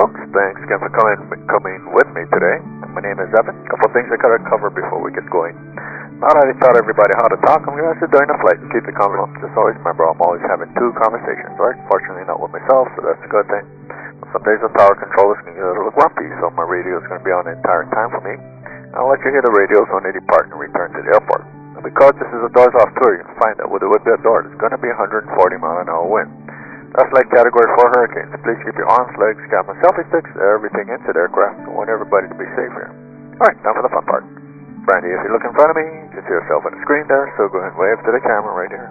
folks. Thanks again for coming with me today. My name is Evan. A couple things I gotta cover before we get going. Now that I taught everybody how to talk, I'm gonna sit during the flight and keep the conversation. Just always remember, I'm always having two conversations, right? Fortunately, not with myself, so that's a good thing. But some days the tower controllers can get a little grumpy, so my radio is gonna be on the entire time for me. I'll let you hear the radios when they depart and return to the airport. And because this is a doors-off tour, you can find that with it would be a door. It's gonna be 140 mile an hour wind. That's like Category 4 hurricanes. Please keep your arms, legs, camera, selfie sticks, everything into the aircraft. I want everybody to be safe here. Alright, now for the fun part. Brandy, if you look in front of me, you can see yourself on the screen there, so go ahead and wave to the camera right here.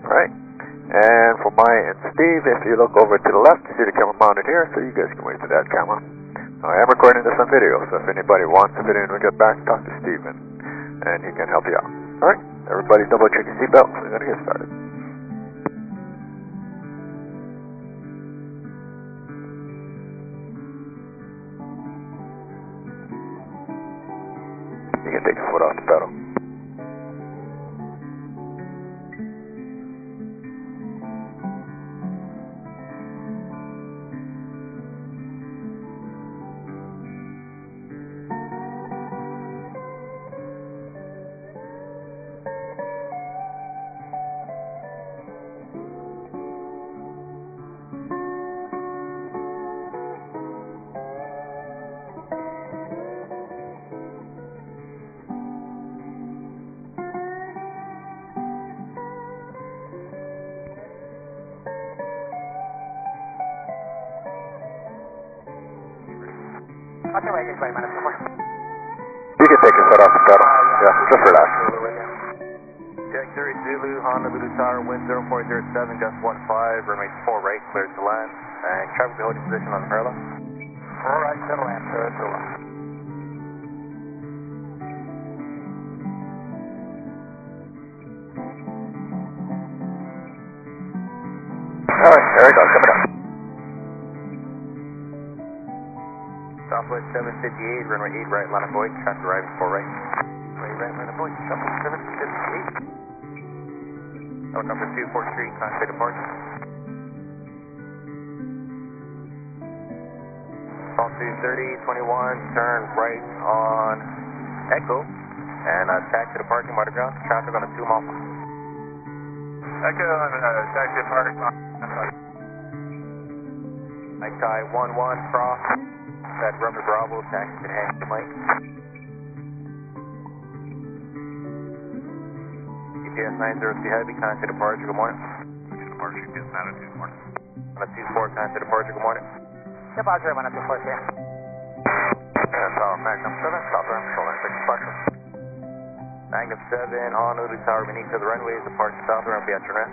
Alright? And for Maya and Steve, if you look over to the left, you see the camera mounted here, so you guys can wave to that camera. Now, I am recording this on video, so if anybody wants a video when we get back, talk to Steven, and he can help you out. Alright? Everybody double check your seatbelts. We're going to get started. You can take your foot off the pedal. You can take your foot off the pedal. Yeah, just relax. Jack 30 Zulu, Honolulu Tower, wind 0407, gust 15, runway 4 right, cleared to land. And traffic holding position on the parallel. 4 right to land, cleared to land. Alright, there we go, coming up. Southwest 758, runway 8 right, line of void, traffic arriving 4 right. Runway right, line of void, Southwest 758. Helicopter 24 Street, contact departure. Call 230, 21, turn right on Echo, and taxi to parking, water ground, traffic on a 2 mile. Echo on taxi parking. Nighttime 11, cross. That Rumble Bravo, taxi to Hank Mike. GPS 903 Heavy, contact departure, good morning. Departure, GPS 902, good morning. On a 24, contact departure, good morning. Departure, 124, here. And Tower Magnum 7, stop there, shoulder 6 departure. Magnum 7, Honolulu Tower, beneath to the runways, departure south, runway be at your rest.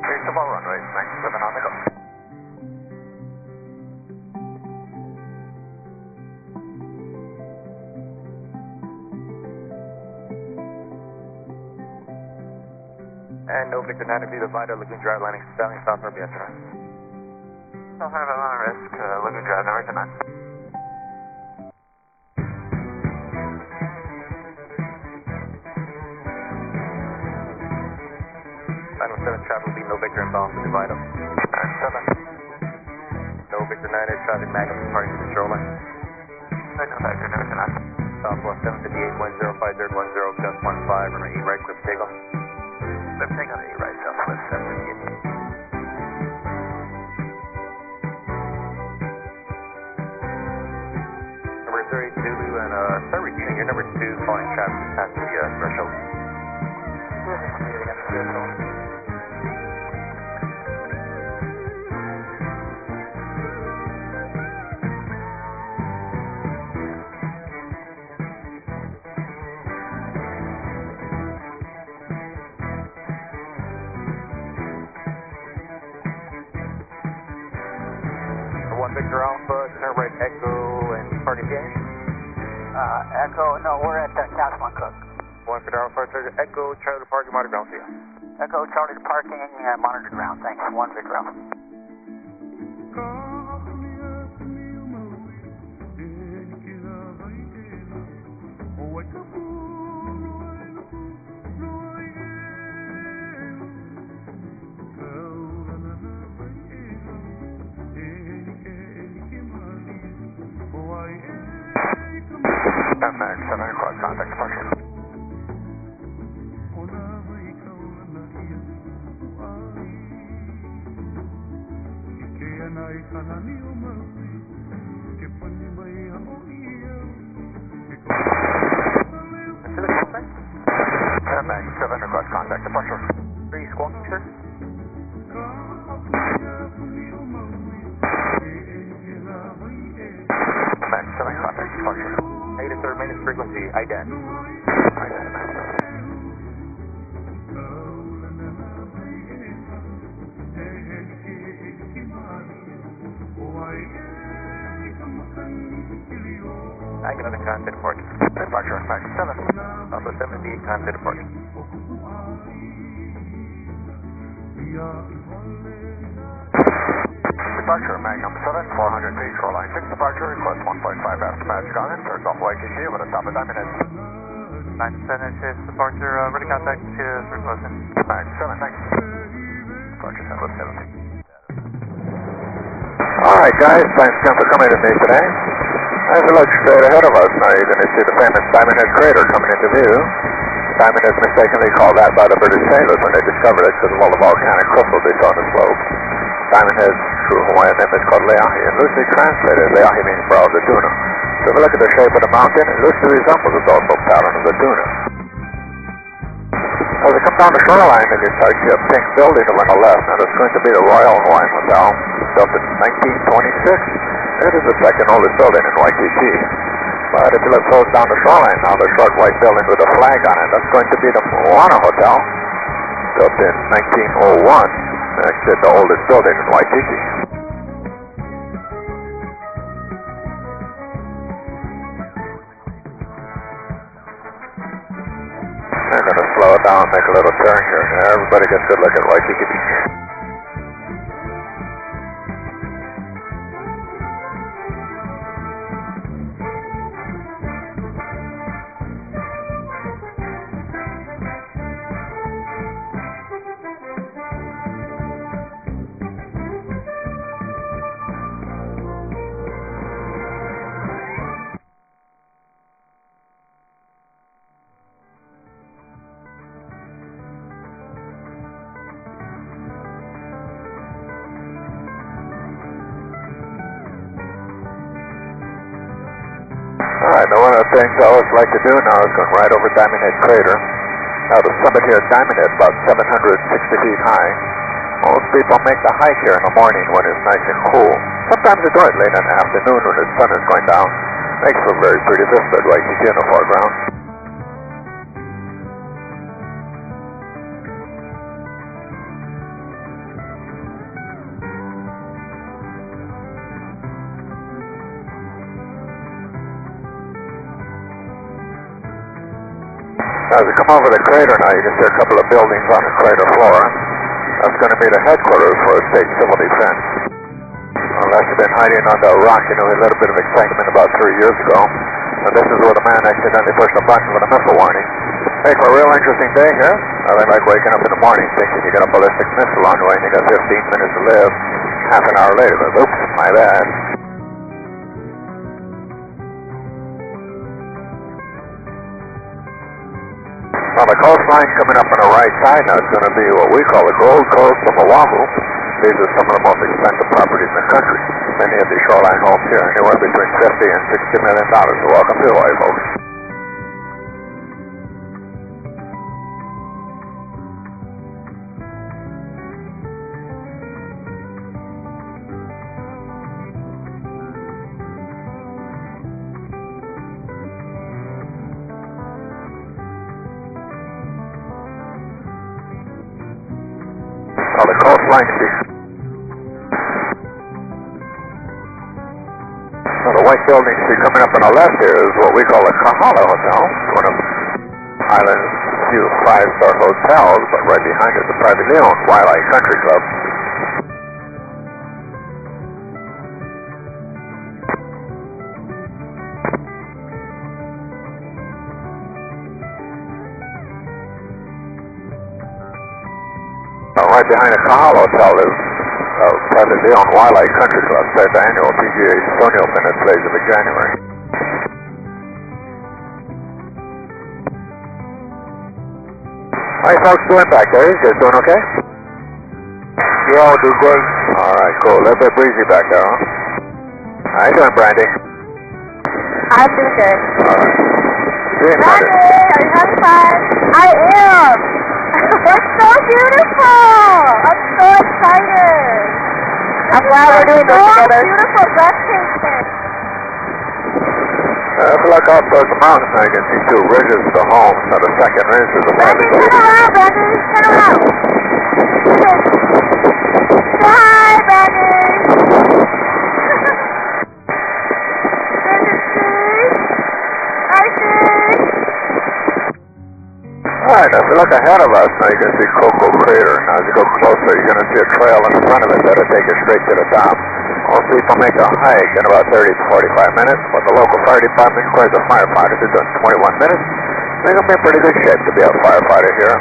Here's the ball runway, Magnum 7 on the go. And no Victor 9 the Vital, Lagoon Drive, landing, spelling, south, runway be at your rest. South Runway on risk, Lagoon Drive, number 9. Magnum 7 traffic will be no Victor inbound for the Vital. 9-7. No Victor 9 traffic, Magnum departing control line. Magnum Victor, number 9. Southwest 758, 1050, 10, gust 15, runway 8 right, clip takeoff. Clip takeoff, 8 right, Southwest 758. Number 32, and start repeating your number 2, following traffic just past the threshold. Victor Alpha, turn right Echo, and departing game. Echo, no, we're at Castle and Cook. 1 Victor Alpha, Echo, Charlie to parking, monitor ground for you. Echo, Charlie to parking, monitor ground, thanks. 1 Victor Alpha. Mag 7, cross contact departure. Mag 7, cross contact departure. Are you squawking, sir? Mag 7, contact departure. Negative, sir, minus frequency, IDEN. Negative, contact departure. Departure, Mag 7. Alpha 78, contact departure. Departure, Magnum 7, 400 feet, shoreline 6, departure, request 1.5 after magic on it, turns off Waikiki with a stop at 9 minutes. Magnum 7, assist, departure, ready contact, for closing. Magnum 7, thanks. Departure, San Luis 17. Alright guys, thanks again for coming to me today. As we look straight ahead of us, now you're going to see the famous Diamond Head crater coming into view. Diamond Head is mistakenly called that by the British sailors when they discovered it because of all the volcanic crystals they saw on the slope. Diamond Head's true Hawaiian name is called Leahi, and loosely translated, Leahi means brow of the tuna. So if you look at the shape of the mountain, it loosely resembles the dorsal pattern of the tuna. As you come down the shoreline, then you start to see a pink building on the left, and it's going to be the Royal Hawaiian Hotel, built in 1926. It is the second oldest building in Waikiki. But if you look close down the shoreline now, the short white building with a flag on it, that's going to be the Moana Hotel, built in 1901. Actually, the oldest building in Waikiki. I'm going to slow it down, make a little turn here. Everybody gets a good look at Waikiki Beach. Alright, now one of the things I always like to do now is going right over Diamond Head crater. Now the summit here at Diamond Head about 760 feet high. Most people make the hike here in the morning when it's nice and cool. Sometimes they do it late in the afternoon when the sun is going down. Makes for a very pretty vista at Waikiki in the foreground. As you come over the crater now, you can see a couple of buildings on the crater floor. That's going to be the headquarters for state civil defense. Unless you've been hiding under a rock, you know, a little bit of excitement about 3 years ago. And this is where the man accidentally pushed a button with a missile warning. Hey, for a real interesting day here. Nothing like waking up in the morning thinking you got a ballistic missile on the way and you got 15 minutes to live. Half an hour later, oops, my bad. Now the coastline coming up on the right side now is going to be what we call the Gold Coast of Oahu. These are some of the most expensive properties in the country. Many of these shoreline homes here, anywhere between $50 and $60 million. So welcome to Hawaii, folks. Now the coastline Now the white building you see coming up on the left here is what we call a Kahala Hotel. It's one of Island's few 5-star hotels, but right behind it is the privately owned Waialae Country Club. Right behind the Kahala Hotel is privately owned Waialae Country Club. It's the annual PGA Stony Open that plays every January. How you folks doing back there? You guys doing okay? Yeah, I'll do great. Alright, cool. A little bit breezy back there, huh? How you doing, Brandy? I'm doing good. Alright. Doing Brandy, better. are you having fun? I am. It's so beautiful. I'm so excited. I'm glad we're doing this together. Beautiful, breathtaking. If you look up towards the mountains now, you can see two ridges to the home. So the second ridge is a Brandy, turn around, Brandy. Turn around. Say hi, Brandy. Alright, if you look ahead of us, now you can see Cocoa Crater. Now as you go closer, you're going to see a trail in front of it that'll take you straight to the top. Most people make a hike in about 30 to 45 minutes, but the local fire department requires a firefighter to do it in 21 minutes. So you're going to be in pretty good shape to be a firefighter here.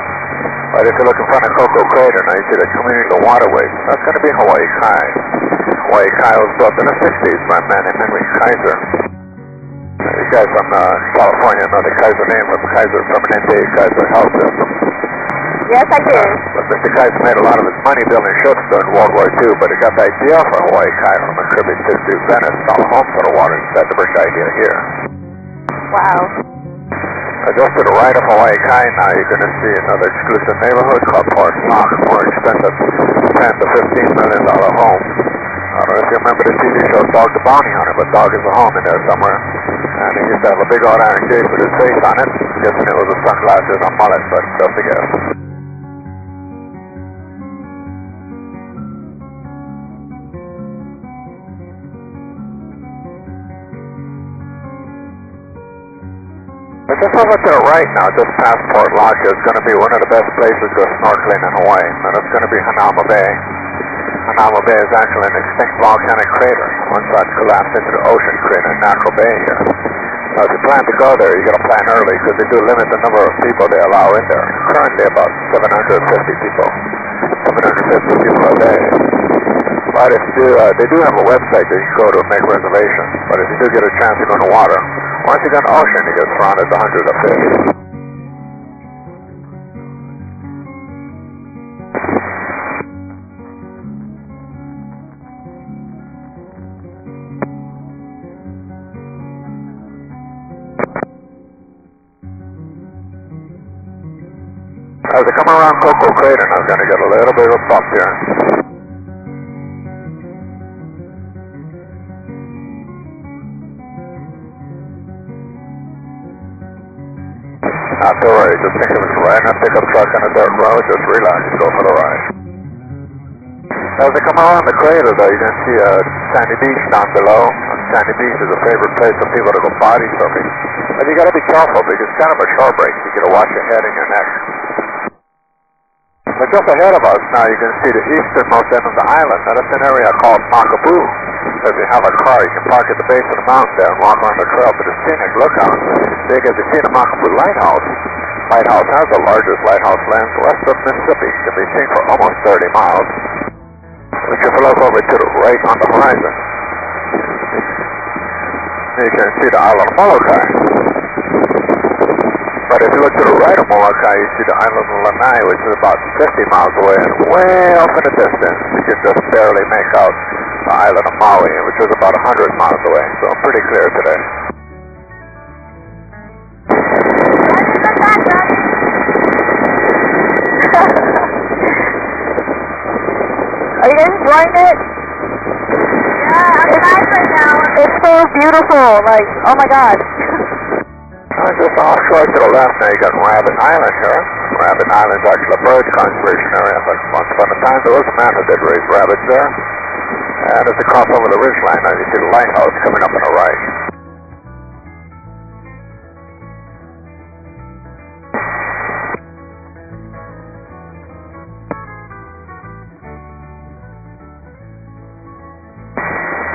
But if you look in front of Cocoa Crater, now you see the community waterway. That's going to be Hawaii Kai. Hawaii Kai was built in the 60s by a man named Henry Kaiser. You guys from California know the Kaiser name of Kaiser Permanente Kaiser Health System. Yes, I do. But Mr. Kaiser made a lot of his money building ships during World War II, but he got the idea for Hawaii Kai from a tribute to Venice, all home for the water. That's the first idea here. Wow. Just to the right of Hawaii Kai now, you're going to see another exclusive neighborhood called Port Knox, more expensive, $10 to $15 million home. I don't know if you remember the TV show Dog the Bounty Hunter, but Dog is a home in there somewhere. And he used to have a big old iron gate with his face on it. I'm guessing it was a sunglasses or mullet, but just a guess. But just over to the right now, just past Port Lodge, is going to be one of the best places to go snorkeling in Hawaii. And that's going to be Hanauma Bay. Hanauma Bay is actually an extinct volcanic crater. One side collapsed into the ocean, creating a natural bay here. Now, if you plan to go there, you got to plan early because they do limit the number of people they allow in there. Currently, about 750 people. 750 people a day. But if you do, they do have a website that you can go to and make reservations. But if you do get a chance to go in the water, once you go in the ocean, you get surrounded by hundreds of fish. As I come around Cocoa Crater, I'm going to get a little bit of a bump here. Not to worry, just think of it as riding a pickup truck on a dirt road, just relax, go for the ride. As I come around the crater though, you can see a sandy beach down below. Sandy beach is a favorite place for people to go body surfing. But you got to be careful because it's kind of a shore break. You got to watch your head and your neck. But just ahead of us now, you can see the easternmost end of the island. Now that's an area called Makabu. So if you have a car, you can park at the base of the mountain there and walk around the trail to the scenic lookout. There you can see the Makabu Lighthouse. Lighthouse has the largest lighthouse lens west of Mississippi. It can be seen for almost 30 miles. Which if you look over to the right on the horizon, you can see the island of Molokai. But if you look to the right of Molokai, you see the island of Lanai, which is about 50 miles away, and way off in the distance, you can just barely make out the island of Maui, which is about 100 miles away. So I'm pretty clear today. Are you guys enjoying it? Yeah, I'm live right now. It's so beautiful. Like, oh my god. Just offshore to the left now, you got Rabbit Island here. Rabbit Island is actually a bird conservation area, but once upon a time there was a man who did raise rabbits there. And as you cross over the ridgeline now, you see the lighthouse coming up on the right.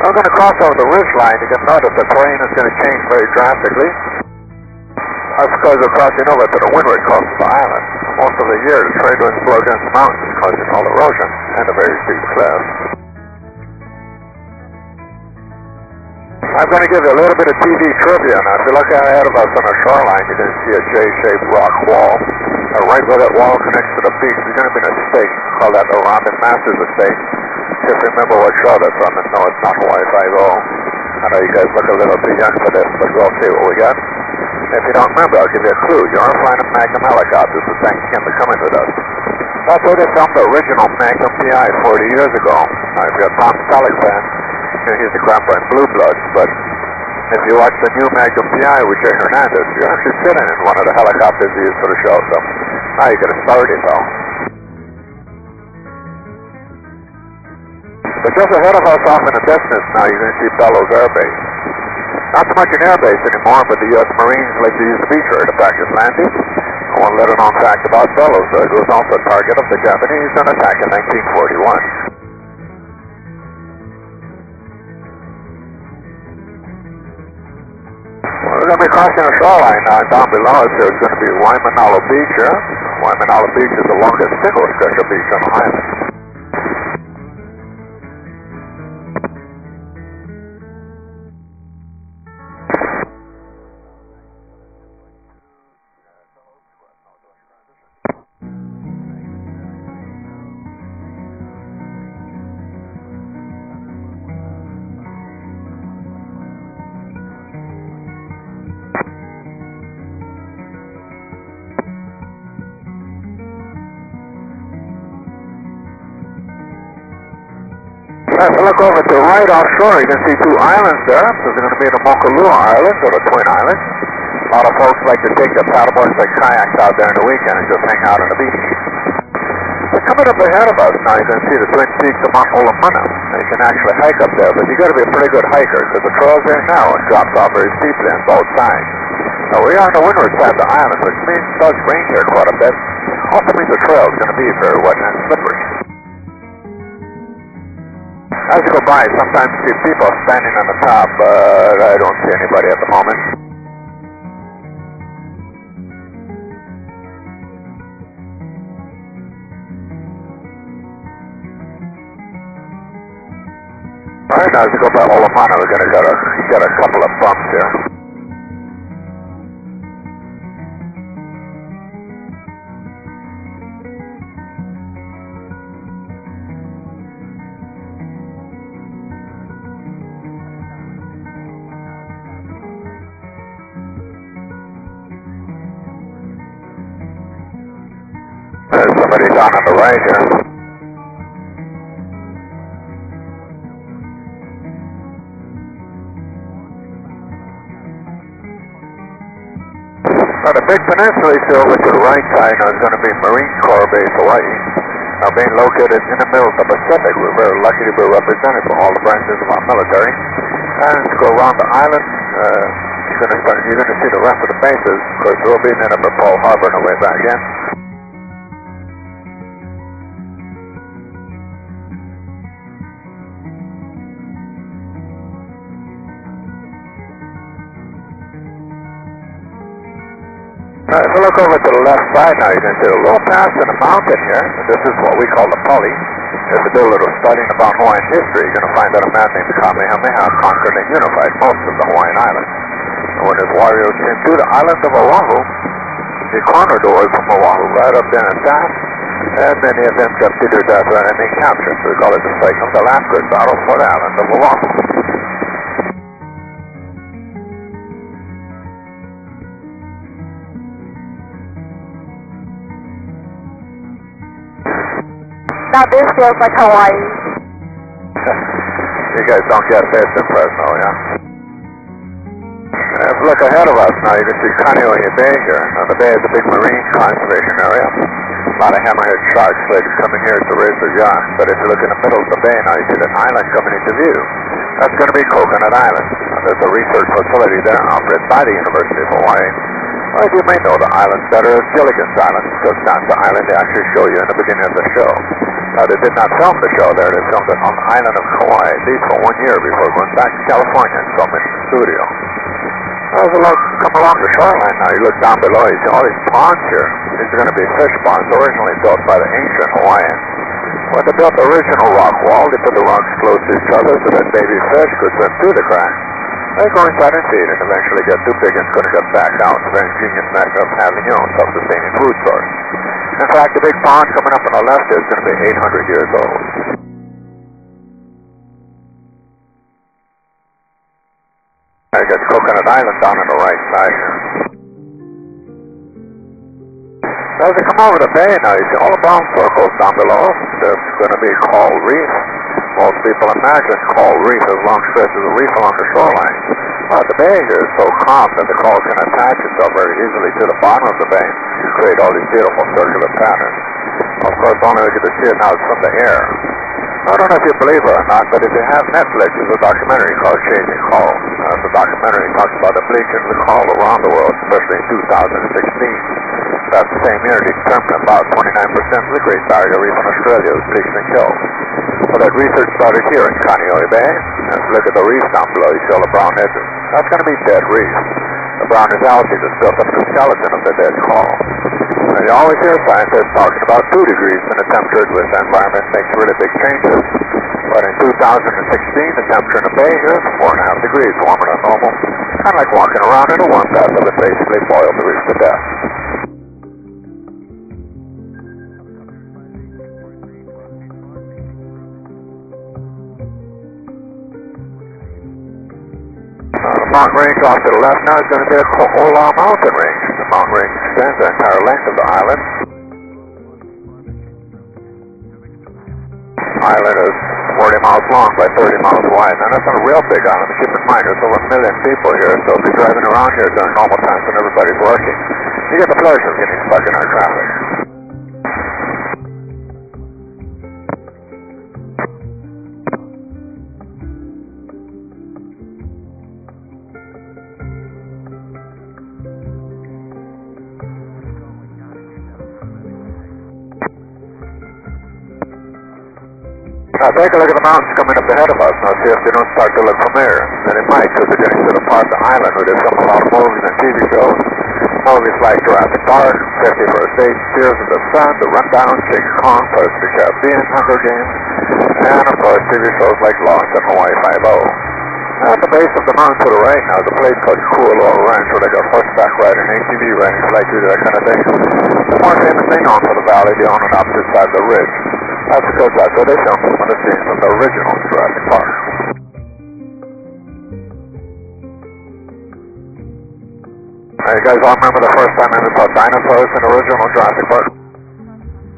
I'm going to cross over the ridgeline. You can notice the terrain is going to change very drastically. That's because we're crossing over to the windward coast of the island. Most of the year, the trade winds blow against the mountains, causing all erosion and a very steep cliff. I'm going to give you a little bit of TV trivia. Now, if you look ahead of us on the shoreline, you can see a J-shaped rock wall. right where that wall connects to the beach, there's going to be an estate. Call that the Rondon Masters Estate. Just remember what show that's on. No, it's not Hawaii 5-0. I know you guys look a little too young for this, but we'll see what we got. If you don't remember, I'll give you a clue. You are flying a Magnum helicopter to thank him for coming with us. That's where they filmed the original Magnum PI 40 years ago. Now, if you're a Tom Selleck fan, he's the grandpa in Blue Bloods, but if you watch the new Magnum PI with Jay Hernandez, you're actually sitting in one of the helicopters he used for the show, so now you get a start, though. But just ahead of us off in the distance now, you're going to see Bellows Air Base. Not so much an air base anymore, but the U.S. Marines like to use the beach area to practice landing. One little known fact about Bellows, it was also a target of the Japanese on attack in 1941. We're going to be crossing a shoreline now. Down below us there's going to be Waimanalo Beach here. Waimanalo Beach is the longest single stretch of beach on the island. If you look over to the right offshore, you can see two islands there. There's going to be the Mokulua Islands, or the Twin Islands. A lot of folks like to take their paddleboards like kayaks out there in the weekend and just hang out on the beach. But coming up ahead of us now, you can see the Twin Peaks of Mount Olomana. You can actually hike up there, but you got to be a pretty good hiker because the trail's there now and drops off very steeply on both sides. Now we are on the windward side of the island, which means it does rain here quite a bit. Also means the trail is going to be very wet and slippery. As you go by, sometimes you see people standing on the top, but I don't see anybody at the moment. Alright, now as you go by Olomana, we're going to get a couple of bumps here. There's somebody down on the right here. Now the big peninsula you see over to the right side now is going to be Marine Corps Base, Hawaii. Now being located in the middle of the Pacific, we're very lucky to be represented for all the branches of our military. And to go around the island, you're going to see the rest of the bases. Of course, we'll be in Pearl Harbor on the way back in. Now, if you look over to the left side now, you can see a little pass in the mountain here. This is what we call the Pali. If you do a little studying about Hawaiian history, you're going to find that a man named Kamehameha conquered and unified most of the Hawaiian islands. And when his warriors came to the island of Oahu, he cornered the boys from Oahu right up there and down, and many of them kept to their death and being captured. So we call it the second to last great battle for the island of Oahu. Now this feels like Hawaii. You guys don't get this in Fresno, yeah? If you look ahead of us now, you can see Kaneohe Bay here. Now the bay is a big marine conservation area. A lot of hammerhead shark sligs coming here to raise their yachts. But if you look in the middle of the bay now, you see an island coming into view. That's going to be Coconut Island. Now, there's a research facility there operated by the University of Hawaii. Well, you may know the islands better as Gilligan's Island, because that's the island they actually show you in the beginning of the show. Now, they did not film the show there. They filmed it on the island of Kauai, at least for 1 year before going back to California and filming in the studio. As you come along the shoreline now, you look down below, you see all these ponds here. These are going to be fish ponds originally built by the ancient Hawaiians. When they built the original rock wall, they put the rocks close to each other so that baby fish could swim through the cracks. They're going flat and feed and eventually get too big and it's going to get back out. It's a very ingenious method of having your own self-sustaining food source. In fact, the big pond coming up on the left is going to be 800 years old. I got Coconut Island down on the right side here. So as you come over the bay now, you see all the brown circles down below. There's going to be coral reef. Most people imagine coral reef as long stretches of reef along the shoreline. But the bay here is so calm that the coral can attach itself very easily to the bottom of the bay and create all these beautiful circular patterns. Of course, only we get to see it now from the air. I don't know if you believe it or not, but if you have Netflix, there's a documentary called Chasing Coral. The documentary talks about the bleaching of the coral around the world, especially in 2016. That same year, determined about 29% of the Great Barrier Reef in Australia was bleached and killed. Well, that research started here in Kaneohe Bay. And if you look at the reef down below, you see all the brown edges. That's going to be dead reef. The brown is algae that's built up the skeleton of the dead coral. And you always hear scientists talking about 2 degrees in the temperature with the environment makes really big changes. But in 2016, the temperature in the bay here is 4.5 degrees warmer than normal. Kind of like walking around in a warm bath that would basically boil the reef to death. The mountain range off to the left now is going to be a Ko'ola mountain range. The mountain range extends the entire length of the island. Island is 40 miles long by 30 miles wide, and that's not a real big island. Keep in mind, there's over 1 million people here, so if you're driving around here during normal times when everybody's working, you get the pleasure of getting stuck in our traffic. Now take a look at the mountains coming up ahead of us. Now see if they don't start to look familiar. And it might, because they're getting to the part of the island where there's a lot of movies and TV shows. Movies like Jurassic Park, 51st Dates, Tears of the Sun, The Rundown, King Kong, First the Caribbean, Hunger Games, and of course TV shows like Lost and Hawaii 5-0. At the base of the mountain to the right now is a place called Kualoa Ranch where they got horseback riding, ATV riding, flight-through, that kind of thing. The more famous thing on for the valley, the on and opposite side of the ridge. That's because that's where they filmed some of the scenes from the original Jurassic Park. Now you guys all remember the first time we saw dinosaurs in the original Jurassic Park?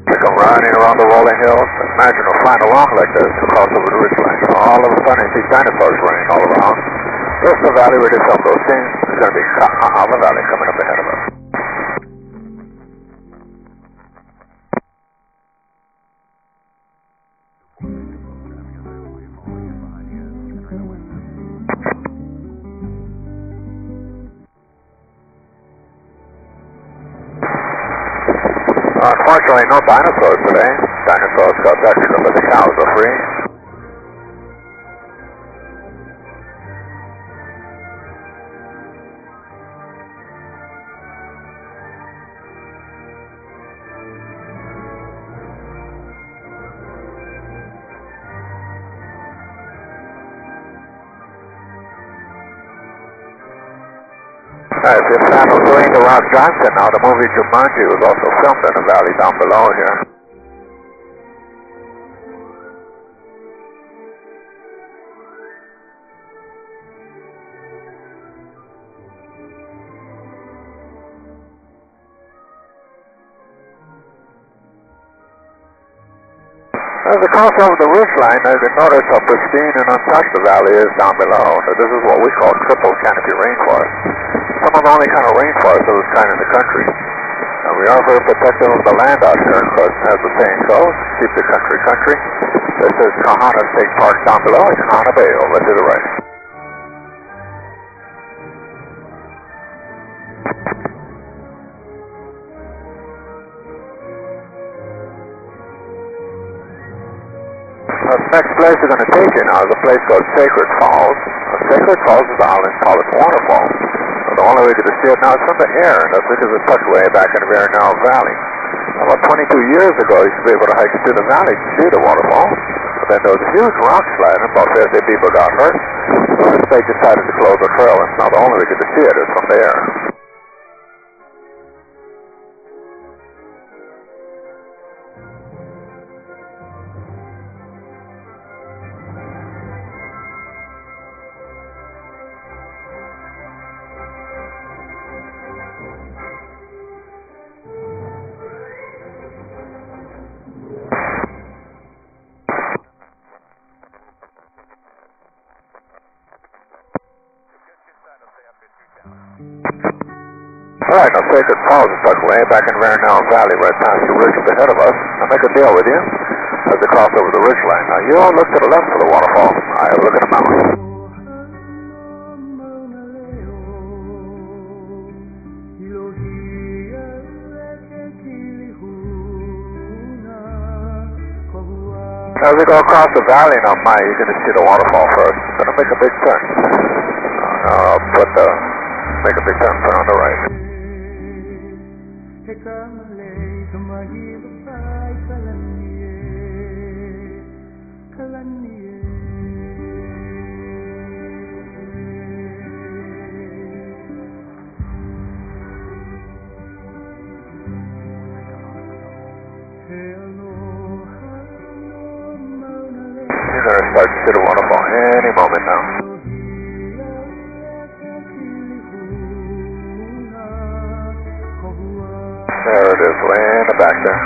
They come running around the rolling hills. Imagine them flying along like this across over the ridgeline. All of a sudden you see dinosaurs running all around. This is the valley where they filmed those scenes. There's going to be Hauv Valley coming up ahead of us. Unfortunately, no dinosaurs today. Dinosaurs got extra, but the cows are free. If you're a fan of Dwayne "The Rock" Johnson, now the movie Jumanji was also filmed in the valley down below here. As you cross over the ridgeline, as you notice how pristine and untouched the valley is down below. This is what we call triple canopy rainforest. Some of the only kind of rainforest of this kind in the country. And we are very protective of the land out here, because as the saying goes, keep the country country. This is Kahana State Park down below and Kahana Bay over to the right. The next place we're going to take you now is a place called Sacred Falls. Sacred Falls is the island's tallest waterfall. The only way to see it now is from the air, and that's because it's tucked way back in a very narrow valley. About 22 years ago, you should be able to hike through the valley to see the waterfall. But then there was a huge rock slide, and about 50 people got hurt. So The state decided to close the trail, and now the only way we get to see it is from the air. Alright, now take a pause and tuck way back in Rarenell Valley right past the ridge ahead of us. I'll make a deal with you as we cross over the ridge line. Now you all look to the left for the waterfall. I look at the mountain. As we go across the valley now, Maya, you're going to see the waterfall first. It's going to make a big turn. I'll make a big turn on the right. You're going to start to see the waterfall any moment now. There it is, way in the back there.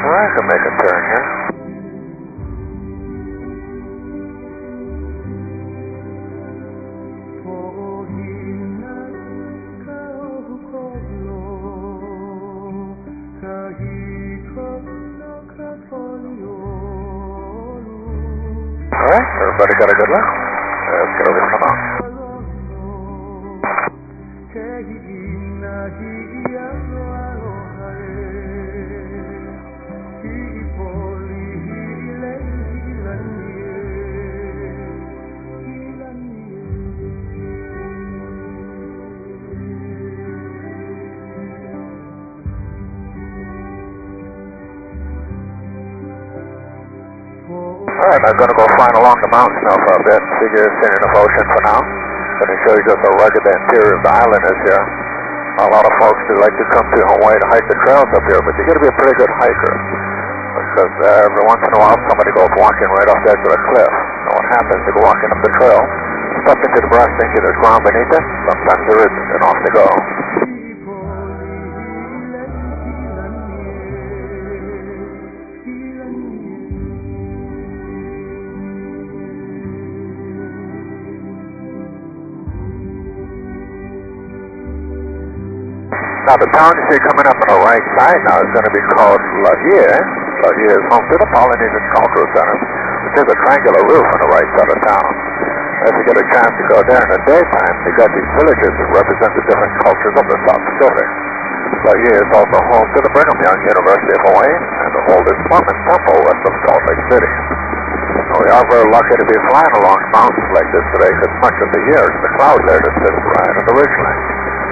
Alright, I can make a turn here. Alright, everybody got a good look? Let's get over to the mountain. Alright, I'm going to go flying along the mountains now for a bit. Figure it's seeing enough ocean for now. Going to show you just how rugged the interior of the island is here. A lot of folks do like to come to Hawaii to hike the trails up here, but you got to be a pretty good hiker. Because every once in a while somebody goes walking right off the edge of a cliff. And what happens, they go walking up the trail, step into the brush thinking there's ground beneath it. Sometimes there isn't, and off they go. Now the town you see coming up on the right side now is going to be called Leej. Leej is home to the Polynesian Cultural Center, which has a triangular roof on the right side of town. If you get a chance to go there in the daytime, they got these villages that represent the different cultures of the South Pacific. Leej is also home to the Brigham Young University of Hawaii and the oldest Mormon temple west of Salt Lake City. Now, we are very lucky to be flying along mountains like this today because much of the year the cloud layer that sits right on the ridgeline.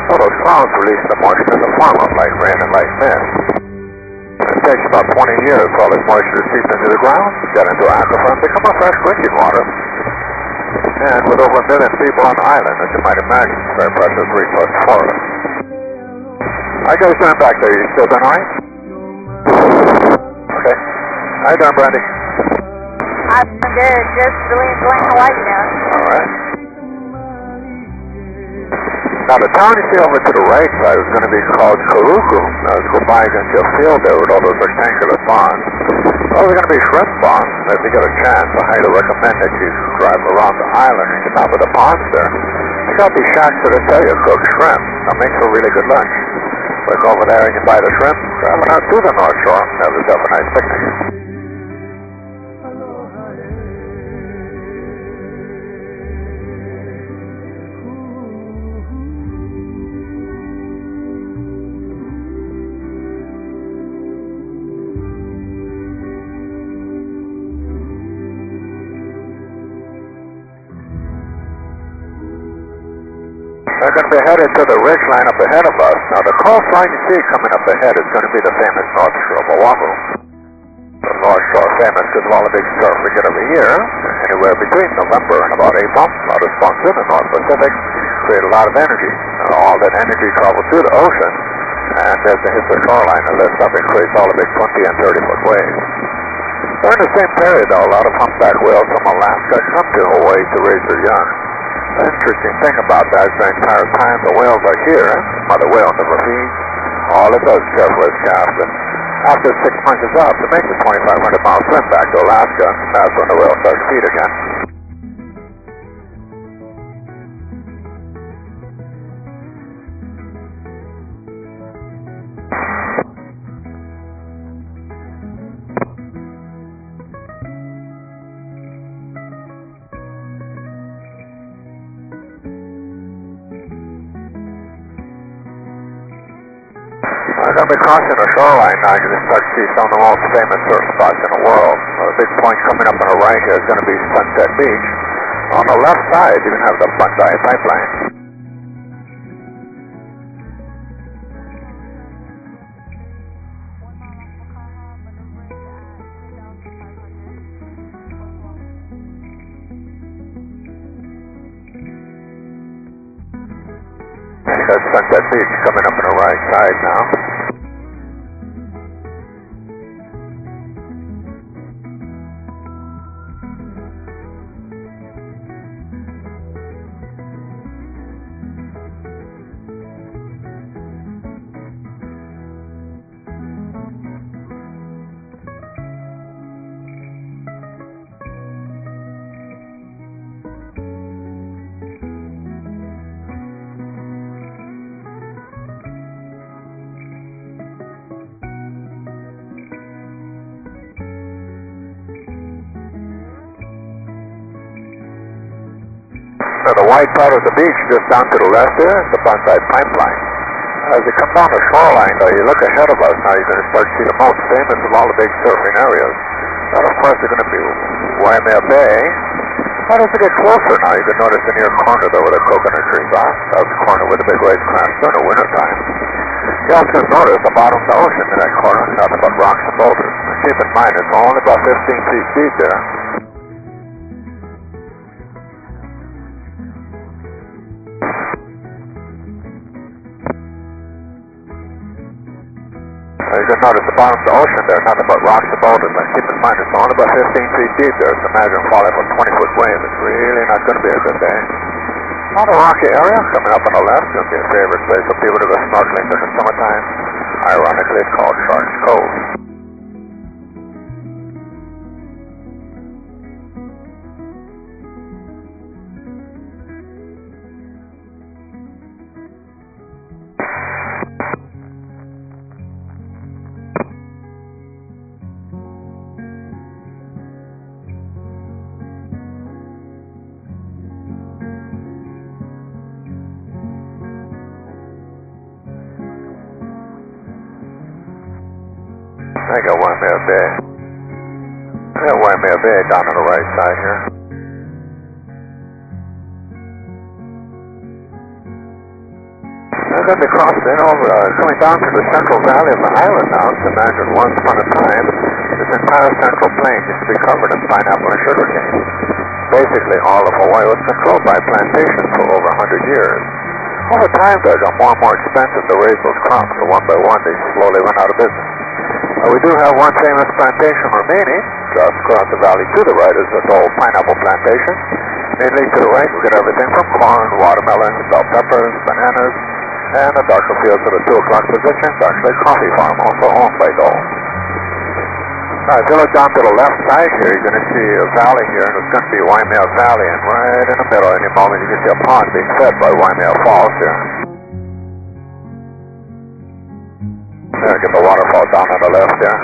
Well, those clouds release the moisture in the form of light rain and light mist. It takes about 20 years for all this moisture to seep into the ground, get into aquifer, and become a fresh drinking water. And with over 1 million people on the island, as you might imagine, it's a very precious resource for us. Alright guys, doing back there, you still doing alright? Okay. How you doing, Brandy? I'm good, just really enjoying Hawaii now. Alright. Now the town you see over to the right side is going to be called kawg. Now let's go by into a field there with all those rectangular ponds. Those are going to be shrimp ponds. And if you get a chance, I highly recommend that you drive around the island and get out of the ponds there. They got these shacks that tell you cook shrimp. That makes for a really good lunch. So go over there and you buy the shrimp, drive it out to the North Shore, and have yourself a nice picnic. They're going to be headed to the ridge line up ahead of us. Now, the coastline you see coming up ahead is going to be the famous North Shore of Oahu. The North Shore famous because of all the big surf we get every year. Anywhere between November and about April, a lot of storms in the North Pacific create a lot of energy. And all that energy travels through the ocean, and as it hits the shoreline and lifts up, it creates all the big 20 and 30-foot waves. During the same period, though, a lot of humpback whales from Alaska come to Hawaii to raise their young. The interesting thing about that is the entire time the whales are here, the mother whale never feeds. All it does is care for its calves, and after 6 months is up, it makes a 2,500-mile swim back to Alaska. That's when the whale starts to feed again. We're going to be crossing the shoreline now. You're going to start to see some of the most famous surf spots in the world. The big point coming up on the right here is going to be Sunset Beach. On the left side, you're going to have the Bonsai Pipeline. That's Sunset Beach coming up on the right side now. So the white part of the beach just down to the left there is the Bonsai Pipeline. As you come down the shoreline, though, you look ahead of us now, you're going to start to see the most famous of all the big surfing areas. That, of course, is going to be Waimea Bay. But as you get closer now, you can notice the near corner there where the coconut trees are. That's the corner where the big waves crash during the wintertime. You also notice the bottom of the ocean in that corner is nothing but rocks and boulders. And keep in mind, it's only about 15 feet deep there. You can notice the bottom of the ocean there, nothing but rocks and boulders. And keep in mind, it's only about 15 feet deep there. So imagine falling from a 20-foot wave. It's really not going to be a good day. Not a rocky area coming up on the left. It's going to be a favorite place for people to go snorkeling during the summertime. Ironically, it's called Shark's Cove. I got Waimea Bay. I got Waimea Bay down on the right side here. I'm going to be crossing over, coming down to the central valley of the island now. So imagine once upon a time, this entire central plain used to be covered in pineapple and sugarcane. Basically, all of Hawaii was controlled by plantations for over 100 years. Over time, though, it got more and more expensive to raise those crops, so one by one, they slowly went out of business. We do have one famous plantation remaining, just across the valley to the right is this old pineapple plantation. Mainly to the right, we get everything from corn, watermelons, bell peppers, bananas, and the darker fields of the 2 o'clock position is actually a coffee farm, also owned by Dole. Now, if you look down to the left side here, you're going to see a valley here, and it's going to be Waimea Valley, and right in the middle, any moment, you can see a pond being fed by Waimea Falls here. There, get the waterfall down on the left there.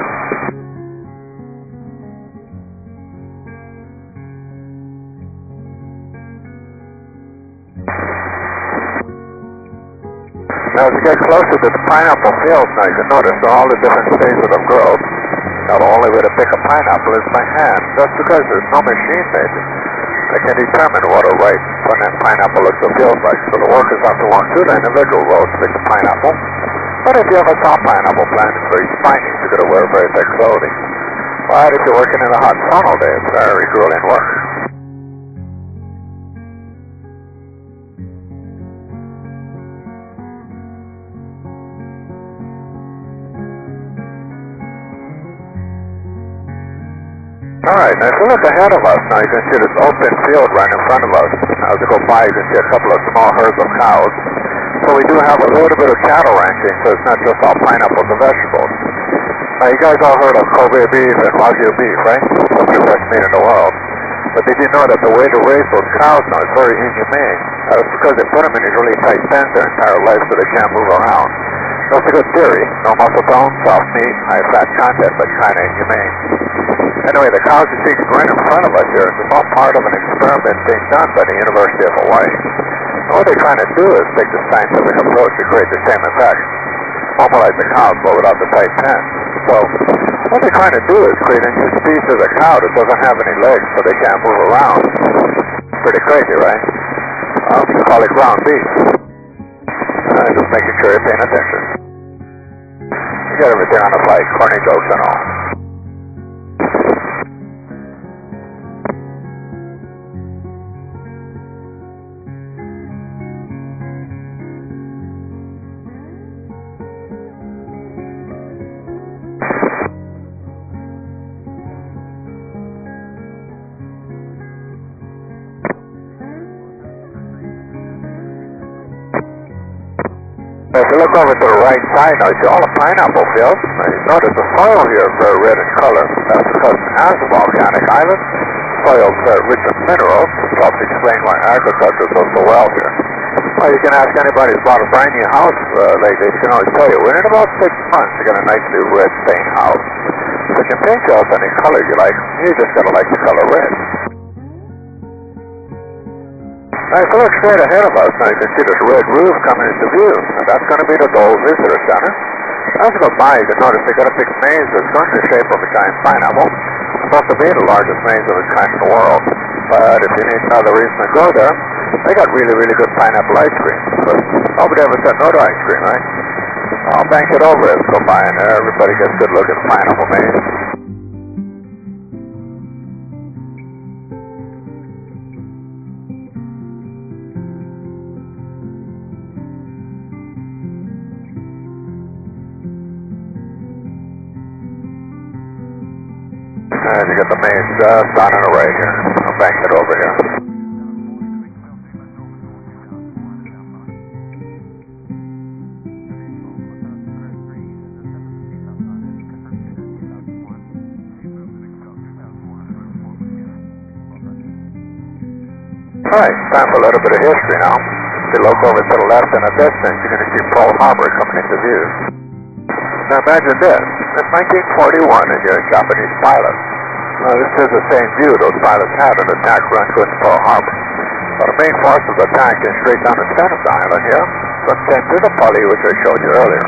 Now, as you get closer to the pineapple fields, now you can notice all the different stages of growth. Now, the only way to pick a pineapple is by hand, just because there's no machine made. They can determine what a ripe pineapple looks or feels like, so the workers have to walk through the individual rows to pick the pineapple. But if you have a soft pineapple plant, it's very spiny, so you're going to wear very thick clothing. But if you're working in the hot sun all day, it's very grueling work. Alright, now if you look ahead of us, now you can see this open field right in front of us. As we go by, you can see a couple of small herds of cows. So we do have a little bit of cattle ranching, so it's not just all pineapples and vegetables. Now you guys all heard of Kobe beef and Wagyu beef, right? Some of the best meat in the world. But did you know that the way to raise those cows now is very inhumane? That's because they put them in these really tight pens their entire life so they can't move around. That's a good theory. No muscle tone, soft meat, high fat content, but kind of inhumane. Anyway, the cows you see right in front of us here is all part of an experiment being done by the University of Hawaii. And what they're trying to do is take the scientific approach to create the same effect. Almost like the cows, but without the tight pen. So, what they're trying to do is create a new species of cow that doesn't have any legs, so they can't move around. Pretty crazy, right? We call it ground beef. Just making sure you're paying attention. You got everything on the flight, corny jokes and all. If you look over to the right side now, you see all the pineapple fields. Now you notice the soil here is very red in color. That's because as a volcanic island, soil is very rich in minerals, which helps explain why agriculture does so well here. Well, you can ask anybody who's bought a brand new house lately, they can always tell you, within about 6 months, you get a nicely red stained house. So you can paint your house any color you like, you just gotta like the color red. Now, if you look straight ahead of us, now you can see this red roof coming into view. And that's going to be the Dole Visitor Center. As you go by, you can notice they got a big maze that's going to the shape of a giant pineapple. It's supposed to be the largest maze of its kind in the world. But if you need another reason to go there, they got really, really good pineapple ice cream. But nobody ever said no to ice cream, right? I'll bank it over as we go by, and everybody gets a good look at the pineapple maze. And you got the main just on the right here. I'll bank it over here. Alright, time for a little bit of history now. If you look over to the left in the distance, you're going to see Pearl Harbor coming into view. Now imagine this. It's 1941 and you're a Japanese pilot. Now this is the same view those pilots had of the attack run into Pearl Harbor. So the main force of the attack is straight down the center of the island here, from Tsim to the Pali, which I showed you earlier.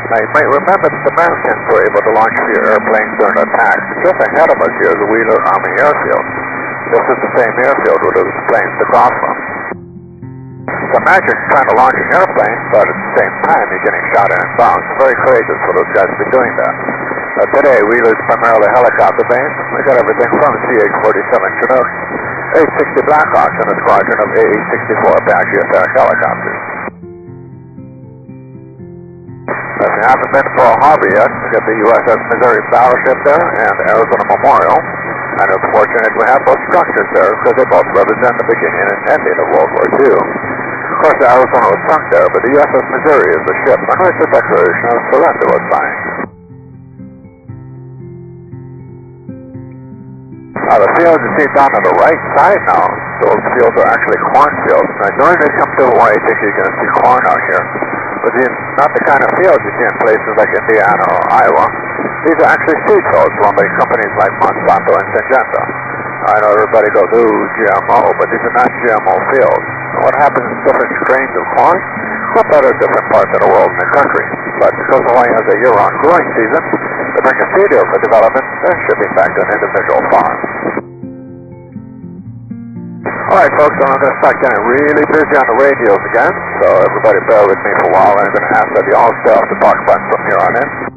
Now you might remember that the Americans were able to launch 3 airplanes during the attack. Just ahead of us here is the Wheeler Army Airfield. This is the same airfield where those planes took off from. So imagine trying to launch an airplane, but at the same time you're getting shot in and bound. It's very courageous for those guys to be doing that. Today, Wheeler is primarily a helicopter base. We got everything from CH-47 Chinook, A-60 Blackhawks, and a squadron of A-64 Apache attack helicopters. If you haven't been to Pearl Harbor yet, we got the USS Missouri battleship there and the Arizona Memorial. And it's fortunate we have both structures there because they both represent the beginning and ending of World War II. Of course, the Arizona was sunk there, but the USS Missouri is the ship on which the Declaration of Surrender was signed. Now, the fields you see down on the right side now, those fields are actually cornfields. Now, during they come to Hawaii, I think you're going to see corn out here. But these are not the kind of fields you see in places like Indiana or Iowa. These are actually seed fields run by companies like Monsanto and Syngenta. I know everybody goes, ooh, GMO, but these are not GMO fields. And what happens is different strains of corn grow better in different parts of the world and the country. But because Hawaii has a year-round growing season, they bring a seed here for development, then shipping back to an individual farm. Alright folks, I'm going to start getting really busy on the radios again, so everybody bear with me for a while. I'm going to ask that you all stay off the talk button from here on in.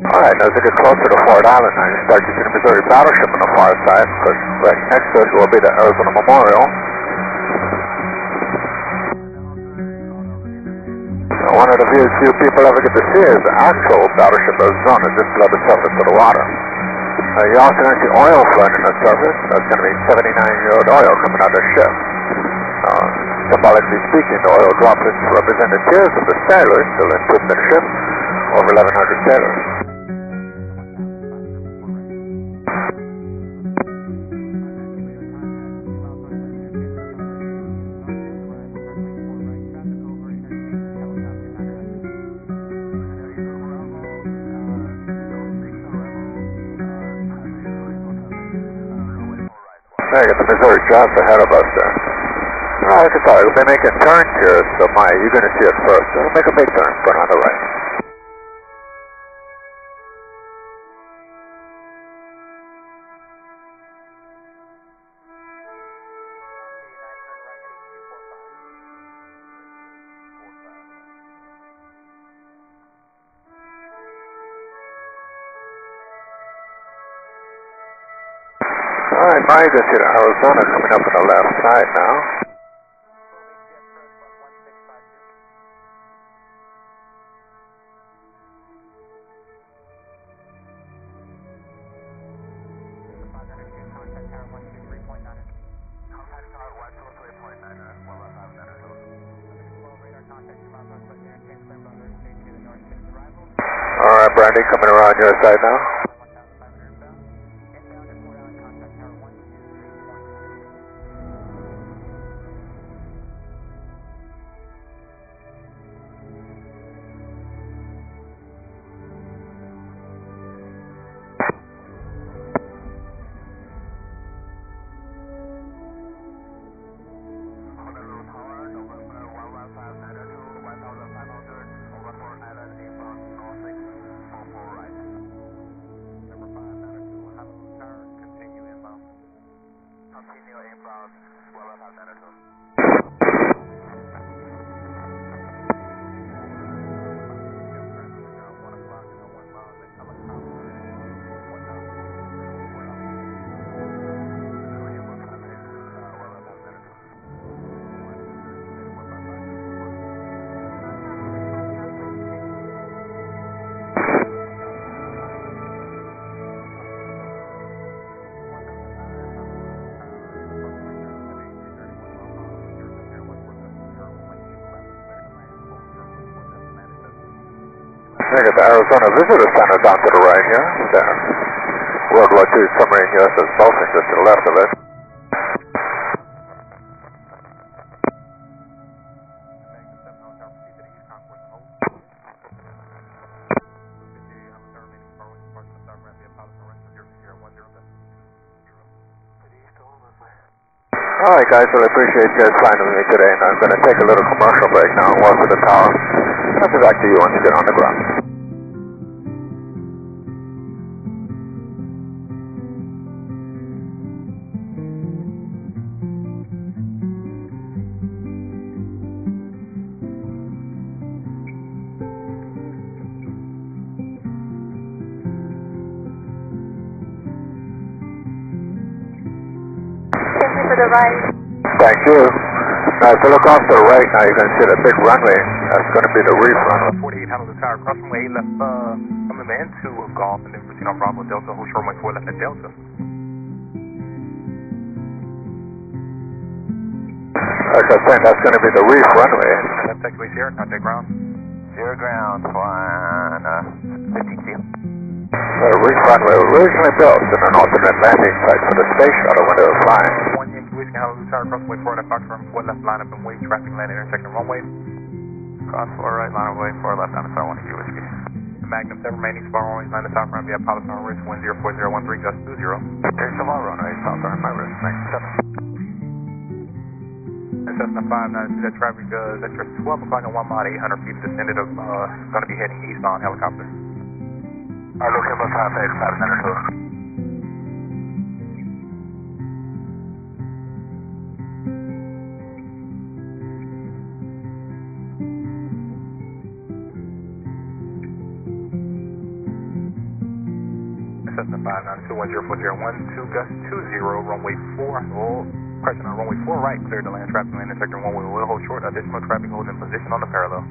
Alright, as I get closer to Fort Island, I start to see the Missouri battleship on the far side, because right next to it will be the Arizona Memorial. So one of the few people ever get to see is the actual battleship Arizona just below the surface of the water. You're also going to see oil flooding on the surface. That's going to be 79-year-old oil coming out of the ship. Symbolically speaking, the oil droplets represent the tears of the sailors still entombed in the ship, over 1,100 sailors. There you get the Missouri Jobs ahead of us there. Like I thought, we'll be making turns here, so Maya, you're going to see it first. So we'll make a big turn, turn on the right. Alright, Maya, you can see the Arizona coming up on the left side now. Alright, Brandy, coming around your side now. I got the Arizona Visitor Center down to the right here. The World War II submarine USS Dolphin just to the left of it. Alright guys, well I appreciate you guys flying with me today, and I'm going to take a little commercial break now and walk to the tower. I'll be back to you once you get on the ground. Thank you for the ride. Thank you. Now if you look off to the right now, you're going to see the big runway. That's going to be the reef runway. 48 handle the tower, crossing way left, coming into Golf, and then proceed on Bravo Delta, hold short runway 4 left at Delta. Like I said, that's going to be the reef runway. Left taxiway Sierra, contact ground. Sierra ground, flying 15 feet. The reef runway was originally built in an alternate landing site for the space shuttle when they were flying. 1 Yankee Whiskey handle the tower, crossing way 4 left, box firm 4 left, line up and wave, traffic landing, intersecting runway. Cross 4 right, line up way 4 left, down to 1 Yankee Whiskey. Magnum 7 remaining, spar runway, line to top runway via Apollo Star Risk 104013, gust 20. There's some more runways out there in my wrist, thanks. Cessna 592, that traffic, that's your 12 o'clock and 1 mile, 800 feet descended of, going to be heading eastbound helicopter. Looking for traffic, 592. Cessna 592, 104012, gust 20, runway 4, correction on runway 4 right, clear to land traffic land intersecting runway, will hold short, additional traffic hold in position on the parallel.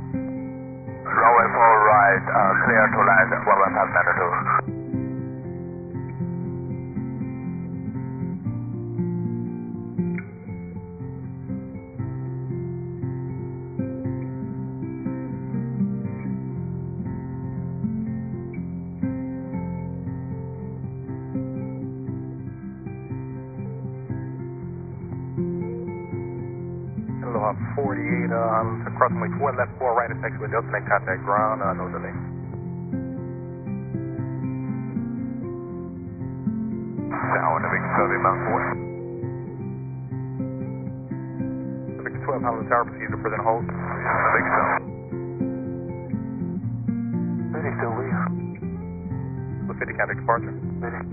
Runway 4 right, clear to land, 592. Aloha 48, across runway 4 left, 4 right, and taxiway Delta, make contact ground, no delay. Down to Big Survey Mountain Way. Victor 12, handle the tower, proceed to present hold. Big Survey. Ready, still leave. 50 contact departure. Ready.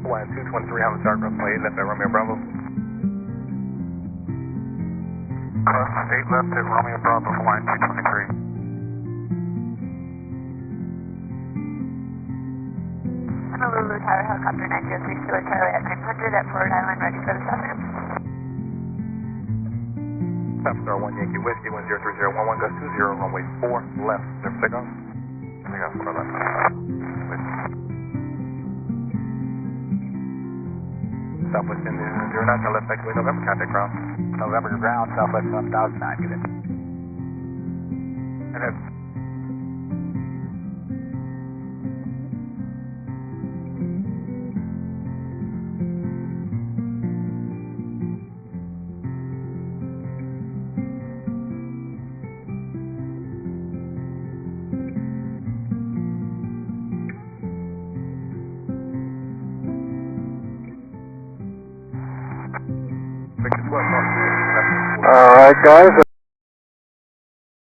Hawaiian 223, handle the tower, cross runway 8 left at Romeo Bravo. Cross 8 left at Romeo Bravo, Hawaiian 223. Honolulu Tower Helicopter 903, Stuart Charlie at 900 at Ford Island, ready for the southern. Top Star 1 Yankee Whiskey 103011, gust 20, runway 4 left, clear for takeoff. Takeoff 4 left. Southwest Indian 09, left taxiway November, contact ground. November ground, Southwest 1009, get it. And that's Victor 12, Alright guys,